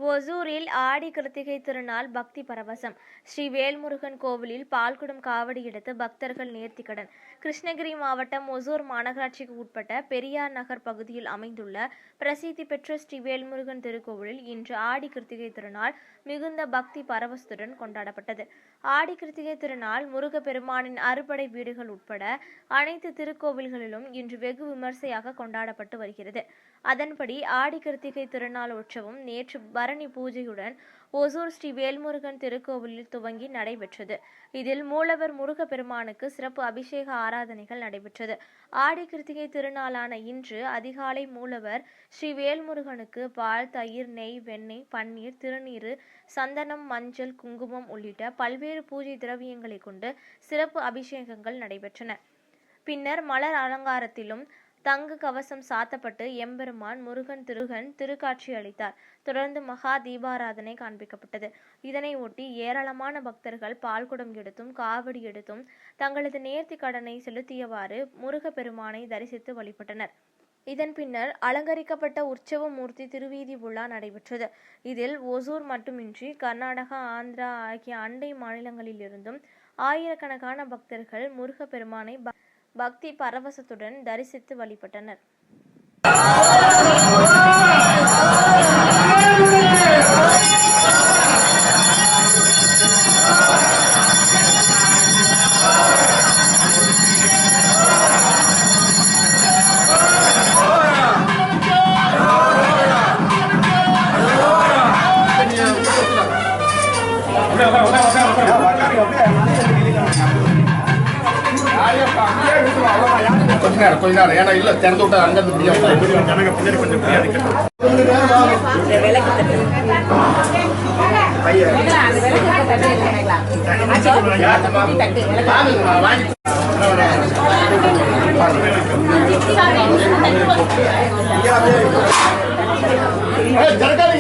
ஒசூரில் ஆடி கிருத்திகை திருநாள் பக்தி பரவசம். ஸ்ரீ வேல்முருகன் கோவிலில் பால்குடம் காவடி எடுத்து பக்தர்கள் நேர்த்திக்கடன். கிருஷ்ணகிரி மாவட்டம் ஒசூர் மாநகராட்சிக்கு உட்பட்ட பெரியார் நகர் பகுதியில் அமைந்துள்ள பிரசித்தி பெற்ற ஸ்ரீ வேல்முருகன் திருக்கோவிலில் இன்று ஆடி கிருத்திகை திருநாள் மிகுந்த பக்தி பரவசத்துடன் கொண்டாடப்பட்டது. ஆடி கிருத்திகை திருநாள் முருகப்பெருமானின் அறுபடை வீடுகள் உட்பட அனைத்து திருக்கோவில்களிலும் இன்று வெகு விமர்சையாக கொண்டாடப்பட்டு வருகிறது. அதன்படி ஆடி கிருத்திகை திருநாள் உற்சவம் நேற்று பரணி பூஜையுடன் ஒசூர் ஸ்ரீ வேல்முருகன் திருக்கோவிலில் துவங்கி நடைபெற்றது. இதில் மூலவர் முருகப்பெருமானுக்கு சிறப்பு அபிஷேக ஆராதனைகள் நடைபெற்றது. ஆடி கிருத்திகை திருநாளான இன்று அதிகாலை மூலவர் ஸ்ரீ வேல்முருகனுக்கு பால், தயிர், நெய், வெண்ணெய், பன்னீர், திருநீறு, சந்தனம், மஞ்சள், குங்குமம் உள்ளிட்ட பல்வேறு பூஜை திரவியங்களை கொண்டு சிறப்பு அபிஷேகங்கள் நடைபெற்றன. பின்னர் மலர் அலங்காரத்திலும் தங்க கவசம் சாத்தப்பட்டு எம்பெருமான் முருகன் திருக்காட்சி அளித்தார். தொடர்ந்து மகா தீபாராதனை காண்பிக்கப்பட்டது. இதனை ஒட்டி ஏராளமான பக்தர்கள் பால்குடம் எடுத்தும் காவடி எடுத்தும் தங்களது நேர்த்தி கடனை செலுத்தியவாறு முருகப்பெருமானை தரிசித்து வழிபட்டனர். இதன் பின்னர் அலங்கரிக்கப்பட்ட உற்சவ மூர்த்தி திருவீதி உலா நடைபெற்றது. இதில் ஒசூர் மட்டுமின்றி கர்நாடகா, ஆந்திரா ஆகிய அண்டை மாநிலங்களிலிருந்தும் ஆயிரக்கணக்கான பக்தர்கள் முருகப்பெருமானை பக்தி பரவசத்துடன் தரிசித்து வழிபட்டனர். கொஞ்ச நேரம் ஏன்னா இல்ல திறந்து விட்டா அங்கிருந்து ஜனகாரி